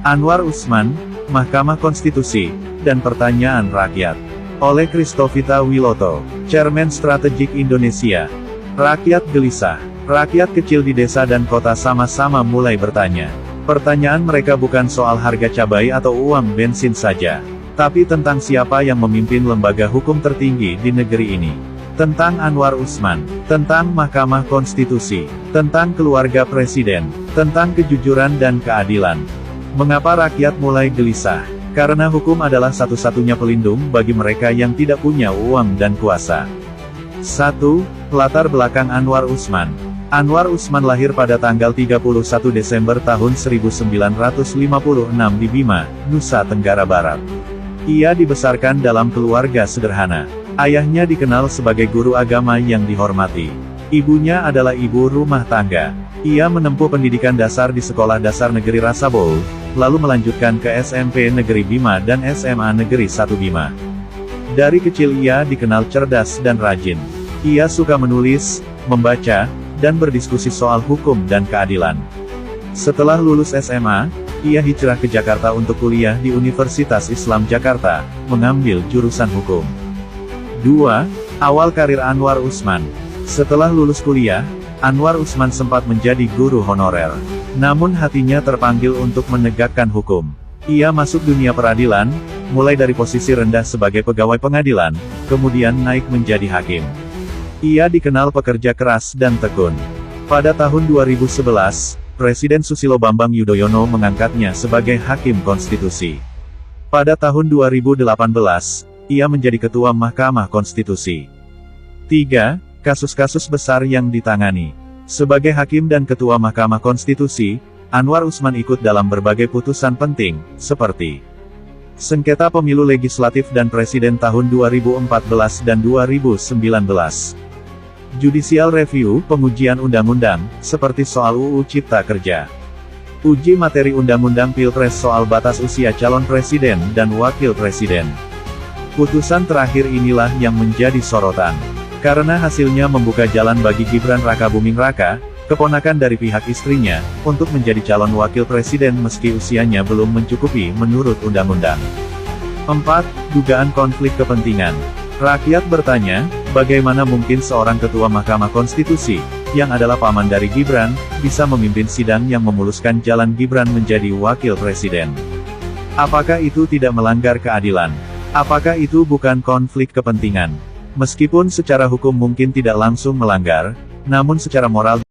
Anwar Usman, Mahkamah Konstitusi, dan Pertanyaan Rakyat. Oleh Kristovita Wiloto, Chairman Strategik Indonesia. Rakyat gelisah. Rakyat kecil di desa dan kota sama-sama mulai bertanya. Pertanyaan mereka bukan soal harga cabai atau uang bensin saja, tapi tentang siapa yang memimpin lembaga hukum tertinggi di negeri ini. Tentang Anwar Usman, tentang Mahkamah Konstitusi, tentang keluarga presiden, tentang kejujuran dan keadilan. Mengapa rakyat mulai gelisah? Karena hukum adalah satu-satunya pelindung bagi mereka yang tidak punya uang dan kuasa. 1. Latar belakang Anwar Usman. Anwar Usman lahir pada tanggal 31 Desember tahun 1956 di Bima, Nusa Tenggara Barat. Ia dibesarkan dalam keluarga sederhana. Ayahnya dikenal sebagai guru agama yang dihormati. Ibunya adalah ibu rumah tangga. Ia menempuh pendidikan dasar di Sekolah Dasar Negeri Rasabow, lalu melanjutkan ke SMP Negeri Bima dan SMA Negeri 1 Bima. Dari kecil ia dikenal cerdas dan rajin. Ia suka menulis, membaca, dan berdiskusi soal hukum dan keadilan. Setelah lulus SMA, ia hijrah ke Jakarta untuk kuliah di Universitas Islam Jakarta, mengambil jurusan hukum. 2. Awal karir Anwar Usman. Setelah lulus kuliah, Anwar Usman sempat menjadi guru honorer. Namun hatinya terpanggil untuk menegakkan hukum. Ia masuk dunia peradilan, mulai dari posisi rendah sebagai pegawai pengadilan, kemudian naik menjadi hakim. Ia dikenal pekerja keras dan tekun. Pada tahun 2011, Presiden Susilo Bambang Yudhoyono mengangkatnya sebagai Hakim Konstitusi. Pada tahun 2018, ia menjadi Ketua Mahkamah Konstitusi. 3. Kasus-kasus besar yang ditangani. Sebagai Hakim dan Ketua Mahkamah Konstitusi, Anwar Usman ikut dalam berbagai putusan penting, seperti sengketa pemilu legislatif dan presiden tahun 2014 dan 2019. Judicial Review, pengujian undang-undang, seperti soal UU Cipta Kerja. Uji materi undang-undang Pilpres soal batas usia calon presiden dan wakil presiden. Putusan terakhir inilah yang menjadi sorotan. Karena hasilnya membuka jalan bagi Gibran Rakabuming Raka, keponakan dari pihak istrinya, untuk menjadi calon wakil presiden meski usianya belum mencukupi menurut undang-undang. 4. Dugaan konflik kepentingan. Rakyat bertanya, bagaimana mungkin seorang Ketua Mahkamah Konstitusi, yang adalah paman dari Gibran, bisa memimpin sidang yang memuluskan jalan Gibran menjadi wakil presiden? Apakah itu tidak melanggar keadilan? Apakah itu bukan konflik kepentingan? Meskipun secara hukum mungkin tidak langsung melanggar, namun secara moral